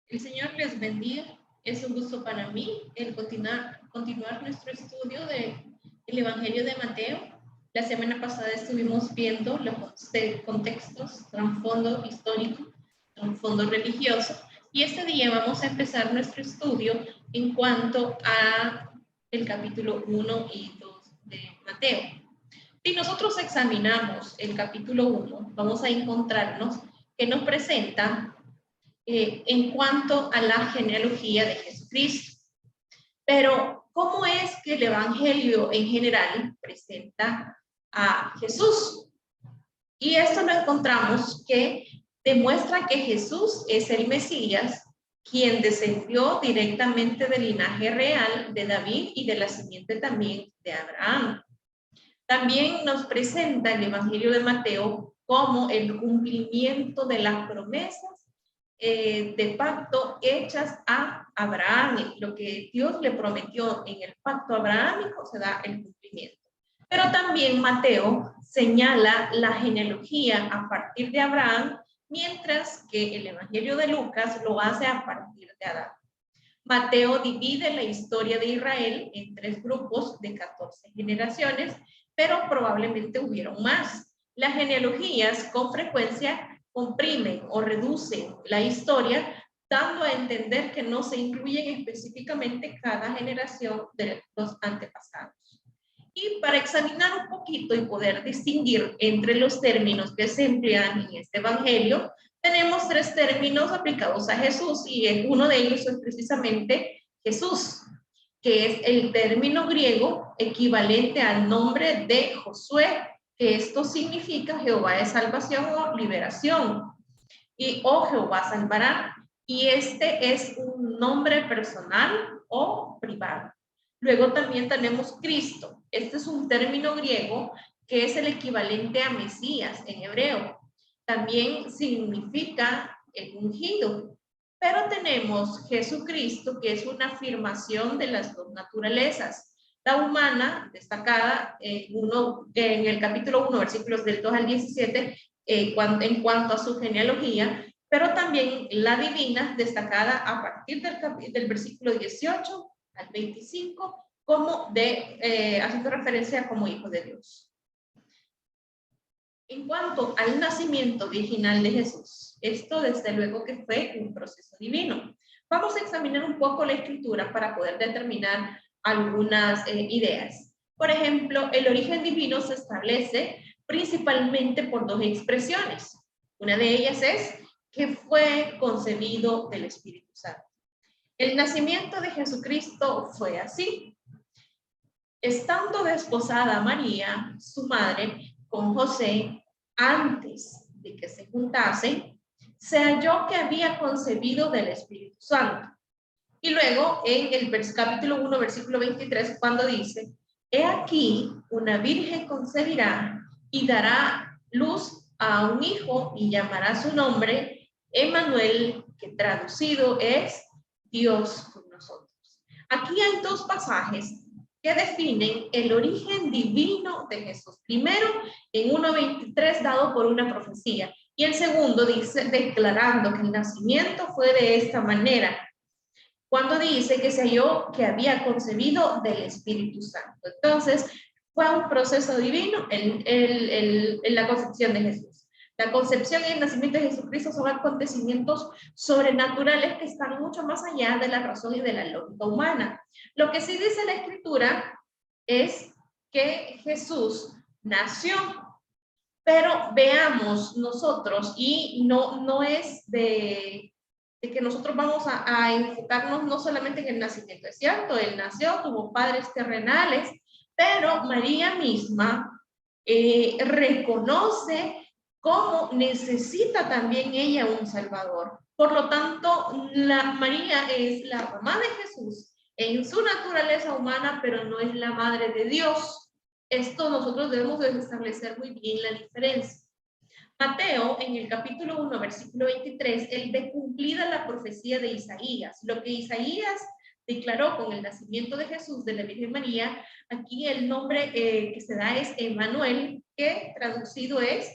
El Señor les bendiga. Es un gusto para mí el continuar nuestro estudio del Evangelio de Mateo. La semana pasada estuvimos viendo los contextos, trasfondo histórico, trasfondo religioso, y este día vamos a empezar nuestro estudio en cuanto a el capítulo 1 y 2 de Mateo. Si nosotros examinamos el capítulo 1, vamos a encontrarnos que nos presenta en cuanto a la genealogía de Jesucristo. Pero, ¿cómo es que el Evangelio en general presenta a Jesús? Y esto lo encontramos que demuestra que Jesús es el Mesías, quien descendió directamente del linaje real de David y de la simiente también de Abraham. También nos presenta el Evangelio de Mateo como el cumplimiento de las promesas de pacto hechas a Abraham. Lo que Dios le prometió en el pacto abrahámico se da el cumplimiento. Pero también Mateo señala la genealogía a partir de Abraham, mientras que el Evangelio de Lucas lo hace a partir de Adán. Mateo divide la historia de Israel en 3 grupos de 14 generaciones, pero probablemente hubieron más. Las genealogías con frecuencia comprimen o reducen la historia, dando a entender que no se incluyen específicamente cada generación de los antepasados. Y para examinar un poquito y poder distinguir entre los términos que se emplean en este evangelio, tenemos 3 términos aplicados a Jesús, y uno de ellos es precisamente Jesús, que es el término griego equivalente al nombre de Josué, que esto significa Jehová es salvación o liberación, y Jehová salvará, y este es un nombre personal o privado. Luego también tenemos Cristo. Este es un término griego que es el equivalente a Mesías en hebreo. También significa el ungido. Pero tenemos Jesucristo, que es una afirmación de las 2 naturalezas. La humana, destacada en el capítulo 1, versículos del 2 al 17, en cuanto a su genealogía, pero también la divina, destacada a partir del versículo 18 al 25, como haciendo referencia como hijo de Dios. En cuanto al nacimiento virginal de Jesús, esto desde luego que fue un proceso divino. Vamos a examinar un poco la escritura para poder determinar algunas ideas. Por ejemplo, el origen divino se establece principalmente por 2 expresiones. Una de ellas es que fue concebido del Espíritu Santo. El nacimiento de Jesucristo fue así. Estando desposada María, su madre, con José, antes de que se juntasen, se halló que había concebido del Espíritu Santo. Y luego en el capítulo 1, versículo 23, cuando dice: he aquí, una virgen concebirá y dará luz a un hijo y llamará su nombre Emmanuel, que traducido es Dios con nosotros. Aquí hay 2 pasajes que definen el origen divino de Jesús. Primero, en 1:23, dado por una profecía, y el segundo dice, declarando que el nacimiento fue de esta manera, cuando dice que se halló que había concebido del Espíritu Santo. Entonces, fue un proceso divino en la concepción de Jesús. La concepción y el nacimiento de Jesucristo son acontecimientos sobrenaturales que están mucho más allá de la razón y de la lógica humana. Lo que sí dice la Escritura es que Jesús nació, pero veamos nosotros, y no es de que nosotros vamos a enfocarnos no solamente en el nacimiento. Es cierto, él nació, tuvo padres terrenales, pero María misma reconoce cómo necesita también ella un Salvador. Por lo tanto, María es la mamá de Jesús en su naturaleza humana, pero no es la madre de Dios. Esto nosotros debemos de establecer muy bien la diferencia. Mateo, en el capítulo 1, versículo 23, él ve cumplida la profecía de Isaías. Lo que Isaías declaró con el nacimiento de Jesús, de la Virgen María, aquí el nombre que se da es Emmanuel, que traducido es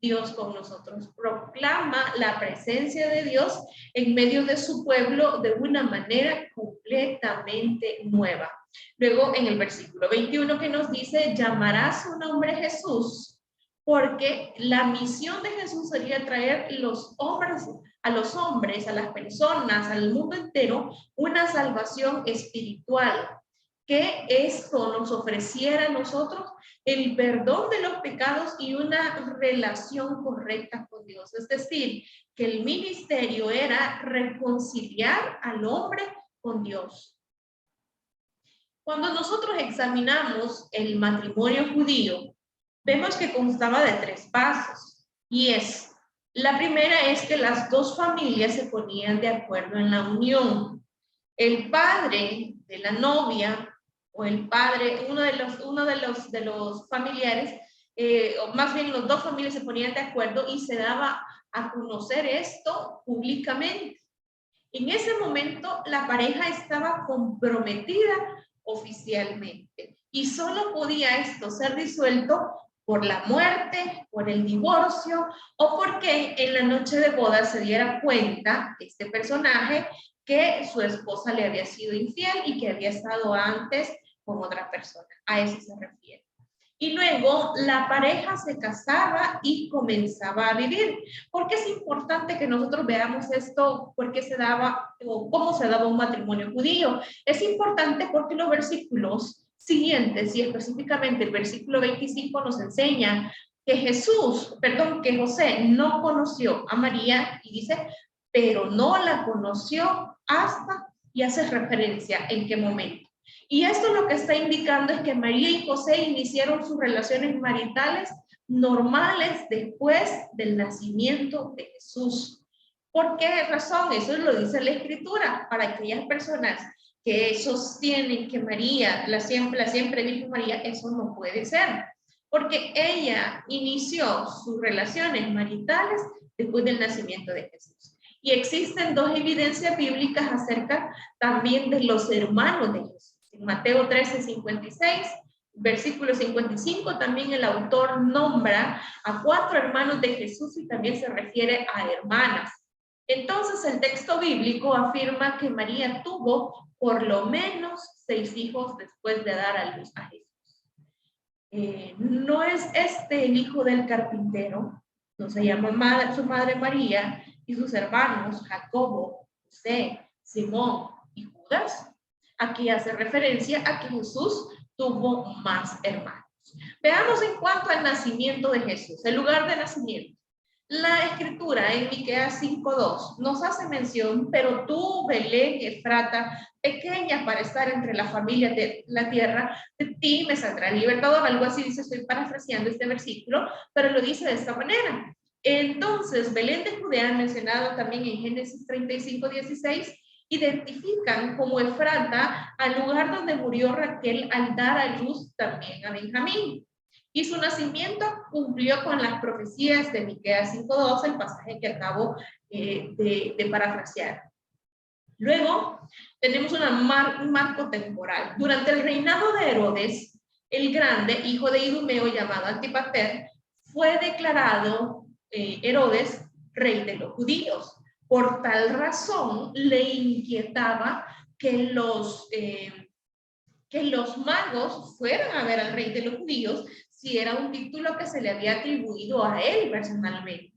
Dios con nosotros. Proclama la presencia de Dios en medio de su pueblo de una manera completamente nueva. Luego en el versículo 21 que nos dice, llamará su nombre Jesús, porque la misión de Jesús sería traer a los hombres, a las personas, al mundo entero, una salvación espiritual. Que esto nos ofreciera a nosotros el perdón de los pecados y una relación correcta con Dios. Es decir, que el ministerio era reconciliar al hombre con Dios. Cuando nosotros examinamos el matrimonio judío, vemos que constaba de 3 pasos. Y la primera es que las dos familias se ponían de acuerdo en la unión. El padre de la novia o el padre, uno de los familiares, o más bien los 2 familias se ponían de acuerdo y se daba a conocer esto públicamente. En ese momento la pareja estaba comprometida oficialmente y solo podía esto ser disuelto por la muerte, por el divorcio o porque en la noche de boda se diera cuenta este personaje que su esposa le había sido infiel y que había estado antes con otra persona. A eso se refiere. Y luego la pareja se casaba y comenzaba a vivir. ¿Por qué es importante que nosotros veamos esto? ¿Por qué se daba o cómo se daba un matrimonio judío? Es importante porque los versículos siguientes y específicamente el versículo 25 nos enseña que que José no conoció a María y dice, pero no la conoció hasta, y hace referencia en qué momento. Y esto lo que está indicando es que María y José iniciaron sus relaciones maritales normales después del nacimiento de Jesús. ¿Por qué razón? Eso lo dice la Escritura. Para aquellas personas que sostienen que María, la siempre Virgen María, eso no puede ser. Porque ella inició sus relaciones maritales después del nacimiento de Jesús. Y existen 2 evidencias bíblicas acerca también de los hermanos de Jesús. En Mateo 13:56, versículo 55, también el autor nombra a 4 hermanos de Jesús y también se refiere a hermanas. Entonces el texto bíblico afirma que María tuvo por lo menos 6 hijos después de dar a luz a Jesús. No es este el hijo del carpintero, no se llama su madre María y sus hermanos Jacobo, José, Simón y Judas. Aquí hace referencia a que Jesús tuvo más hermanos. Veamos en cuanto al nacimiento de Jesús, el lugar de nacimiento. La Escritura en Miqueas 5:2 nos hace mención, pero tú, Belén, Efrata, pequeña para estar entre las familias de la tierra, de ti me saldrá el libertador. Algo así dice, estoy parafraseando este versículo, pero lo dice de esta manera. Entonces, Belén de Judea, mencionado también en Génesis 35:16, identifican como Efrata al lugar donde murió Raquel al dar a luz también a Benjamín. Y su nacimiento cumplió con las profecías de Miqueas 5:2, el pasaje que acabo de parafrasear. Luego tenemos un marco temporal. Durante el reinado de Herodes el Grande, hijo de Idumeo llamado Antipater, fue declarado Herodes rey de los judíos. Por tal razón le inquietaba que los magos fueran a ver al rey de los judíos si era un título que se le había atribuido a él personalmente.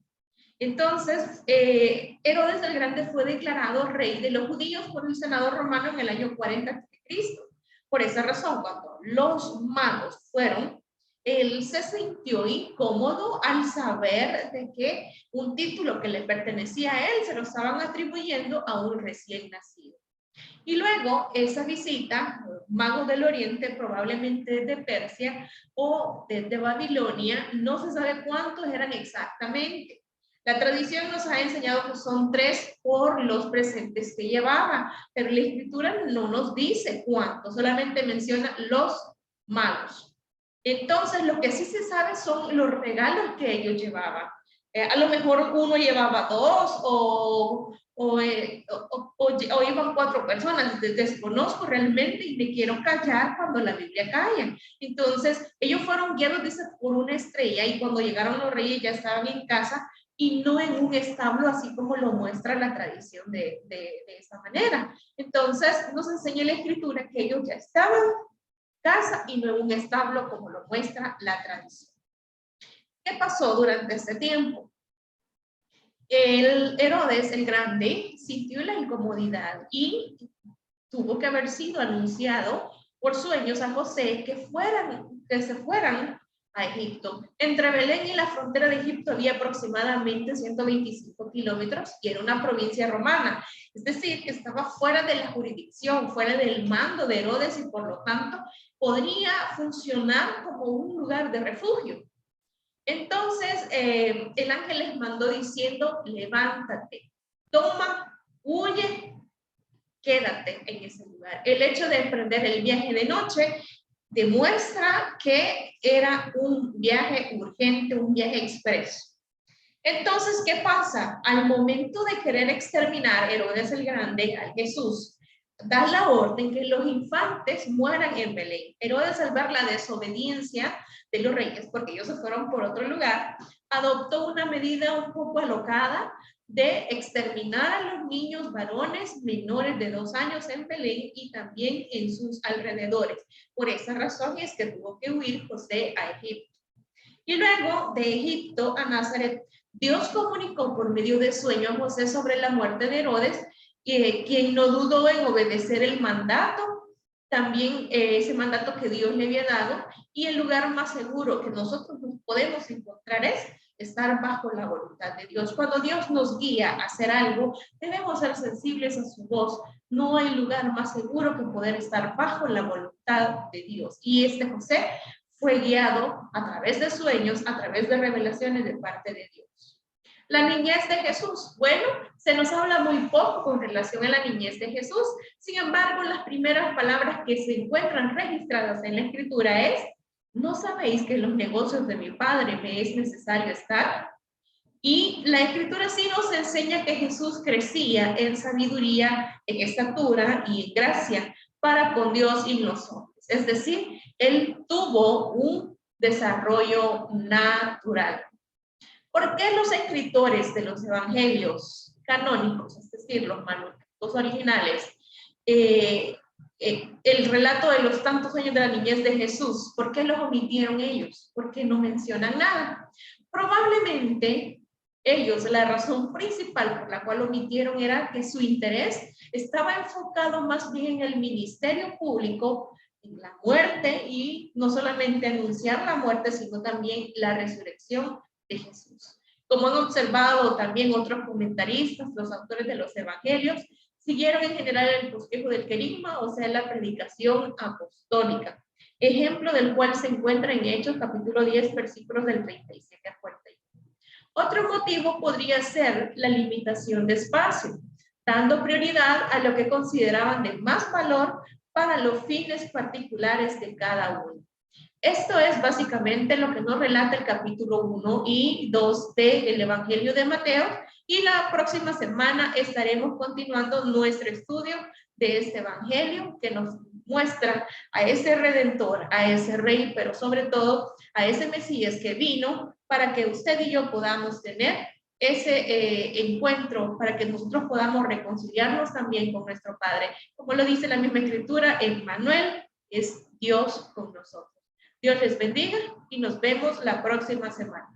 Entonces, Herodes el Grande fue declarado rey de los judíos por el Senado romano en el año 40 a.C. Por esa razón, cuando los magos fueron, él se sintió incómodo al saber de que un título que le pertenecía a él se lo estaban atribuyendo a un recién nacido. Y luego esa visita, magos del Oriente, probablemente de Persia o desde Babilonia, no se sabe cuántos eran exactamente. La tradición nos ha enseñado que son 3 por los presentes que llevaban, pero la Escritura no nos dice cuántos, solamente menciona los magos. Entonces, lo que sí se sabe son los regalos que ellos llevaban. A lo mejor uno llevaba dos o iban 4 personas. Desconozco realmente y me quiero callar cuando la Biblia calla. Entonces, ellos fueron guiados, dice, por una estrella, y cuando llegaron los reyes ya estaban en casa y no en un establo, así como lo muestra la tradición de esta manera. Entonces, nos enseña la Escritura que ellos ya estaban en casa y no en un establo, como lo muestra la tradición. ¿Qué pasó durante este tiempo? El Herodes el Grande sintió la incomodidad y tuvo que haber sido anunciado por sueños a José que se fueran a Egipto. Entre Belén y la frontera de Egipto había aproximadamente 125 kilómetros y era una provincia romana. Es decir, que estaba fuera de la jurisdicción, fuera del mando de Herodes y por lo tanto podría funcionar como un lugar de refugio. Entonces, el ángel les mandó diciendo, levántate, toma, huye, quédate en ese lugar. El hecho de emprender el viaje de noche demuestra que era un viaje urgente, un viaje expreso. Entonces, ¿qué pasa? Al momento de querer exterminar Herodes el Grande a Jesús, da la orden que los infantes mueran en Belén. Herodes, al ver la desobediencia de los reyes, porque ellos se fueron por otro lugar, adoptó una medida un poco alocada de exterminar a los niños varones menores de 2 años en Belén y también en sus alrededores. Por esa razón es que tuvo que huir José a Egipto. Y luego de Egipto a Nazaret, Dios comunicó por medio de sueño a José sobre la muerte de Herodes, quien no dudó en obedecer el mandato, también ese mandato que Dios le había dado, y el lugar más seguro que nosotros nos podemos encontrar es estar bajo la voluntad de Dios. Cuando Dios nos guía a hacer algo, debemos ser sensibles a su voz. No hay lugar más seguro que poder estar bajo la voluntad de Dios. Y este José fue guiado a través de sueños, a través de revelaciones de parte de Dios. La niñez de Jesús. Bueno, se nos habla muy poco con relación a la niñez de Jesús. Sin embargo, las primeras palabras que se encuentran registradas en la Escritura es: ¿no sabéis que en los negocios de mi Padre me es necesario estar? Y la Escritura sí nos enseña que Jesús crecía en sabiduría, en estatura y en gracia para con Dios y los hombres. Es decir, él tuvo un desarrollo natural. ¿Por qué los escritores de los evangelios canónicos, es decir, los manuscritos originales, el relato de los tantos años de la niñez de Jesús, por qué los omitieron ellos? ¿Por qué no mencionan nada? Probablemente ellos, la razón principal por la cual omitieron era que su interés estaba enfocado más bien en el ministerio público, en la muerte, y no solamente anunciar la muerte, sino también la resurrección de Jesús. Como han observado también otros comentaristas, los autores de los evangelios siguieron en general el bosquejo del querigma, o sea, la predicación apostólica, ejemplo del cual se encuentra en Hechos capítulo 10, versículos del 37 al 41. Otro motivo podría ser la limitación de espacio, dando prioridad a lo que consideraban de más valor para los fines particulares de cada uno. Esto es básicamente lo que nos relata el capítulo 1 y 2 del Evangelio de Mateo, y la próxima semana estaremos continuando nuestro estudio de este Evangelio que nos muestra a ese Redentor, a ese Rey, pero sobre todo a ese Mesías que vino para que usted y yo podamos tener ese encuentro, para que nosotros podamos reconciliarnos también con nuestro Padre. Como lo dice la misma Escritura, Emmanuel es Dios con nosotros. Dios les bendiga y nos vemos la próxima semana.